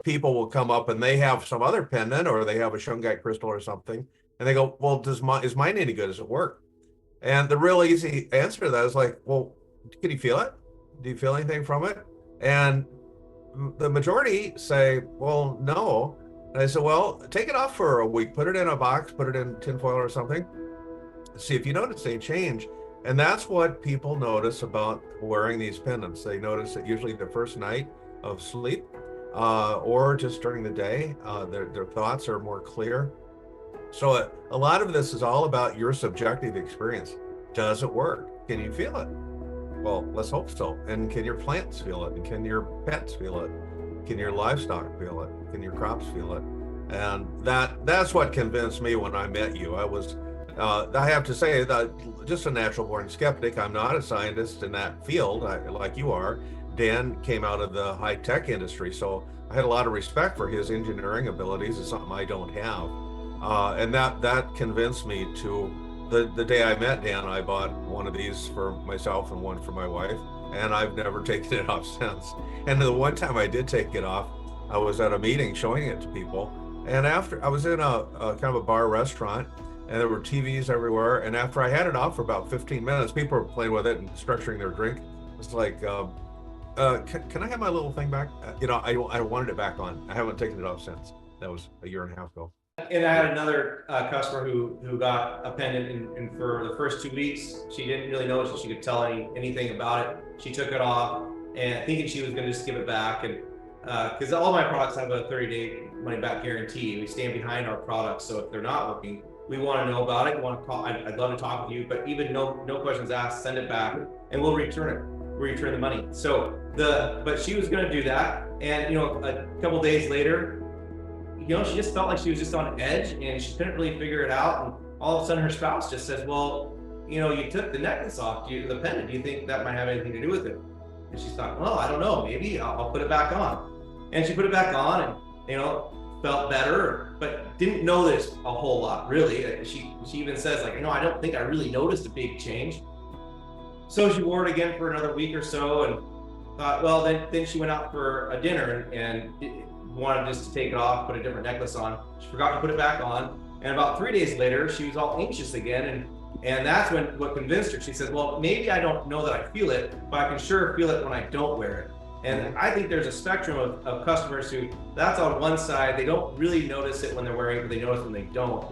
people will come up and they have some other pendant or they have a shungite crystal or something, and they go, well, is mine any good? Does it work? And the real easy answer to that is like, well, can you feel it? Do you feel anything from it? And the majority say, well, no. And I said, well, take it off for a week, put it in a box, put it in tinfoil or something, see if you notice any change. And that's what people notice about wearing these pendants. They notice it usually the first night of sleep, or just during the day. Their thoughts are more clear. So a lot of this is all about your subjective experience. Does it work? Can you feel it? Well, let's hope so. And can your plants feel it? And can your pets feel it? Can your livestock feel it? Can your crops feel it? And that's what convinced me when I met you. I have to say that just a natural born skeptic. I'm not a scientist in that field like you are. Dan came out of the high tech industry, so I had a lot of respect for his engineering abilities. It's something I don't have. And that convinced me to, the day I met Dan, I bought one of these for myself and one for my wife, and I've never taken it off since. And the one time I did take it off, I was at a meeting showing it to people, and after I was in a kind of a bar restaurant, and there were TVs everywhere, and after I had it off for about 15 minutes, people were playing with it and structuring their drink. It was like, can I have my little thing back? I wanted it back on. I haven't taken it off since. That was a year and a half ago. And I had another customer who got a pendant, and for the first 2 weeks, she didn't really notice that she could tell anything about it. She took it off and thinking she was going to just give it back. And because all my products have a 30-day money-back guarantee, we stand behind our products. So if they're not working, we want to know about it. We want to call. I'd love to talk with you, but even no questions asked, send it back, and we'll return it. We'll return the money. So but she was going to do that, and a couple days later, she just felt like she was just on edge, and she couldn't really figure it out. And all of a sudden, her spouse just says, "Well, you took the necklace off, the pendant. Do you think that might have anything to do with it?" And she thought, "Well, I don't know. Maybe I'll put it back on." And she put it back on, and felt better, but didn't notice a whole lot, really. She even says, like, I don't think I really noticed a big change. So she wore it again for another week or so, and thought, well, then she went out for a dinner and wanted just to take it off, put a different necklace on. She forgot to put it back on, and about 3 days later, she was all anxious again, and that's what convinced her. She said, well, maybe I don't know that I feel it, but I can sure feel it when I don't wear it. And I think there's a spectrum of customers who, that's on one side, they don't really notice it when they're wearing it, but they notice when they don't.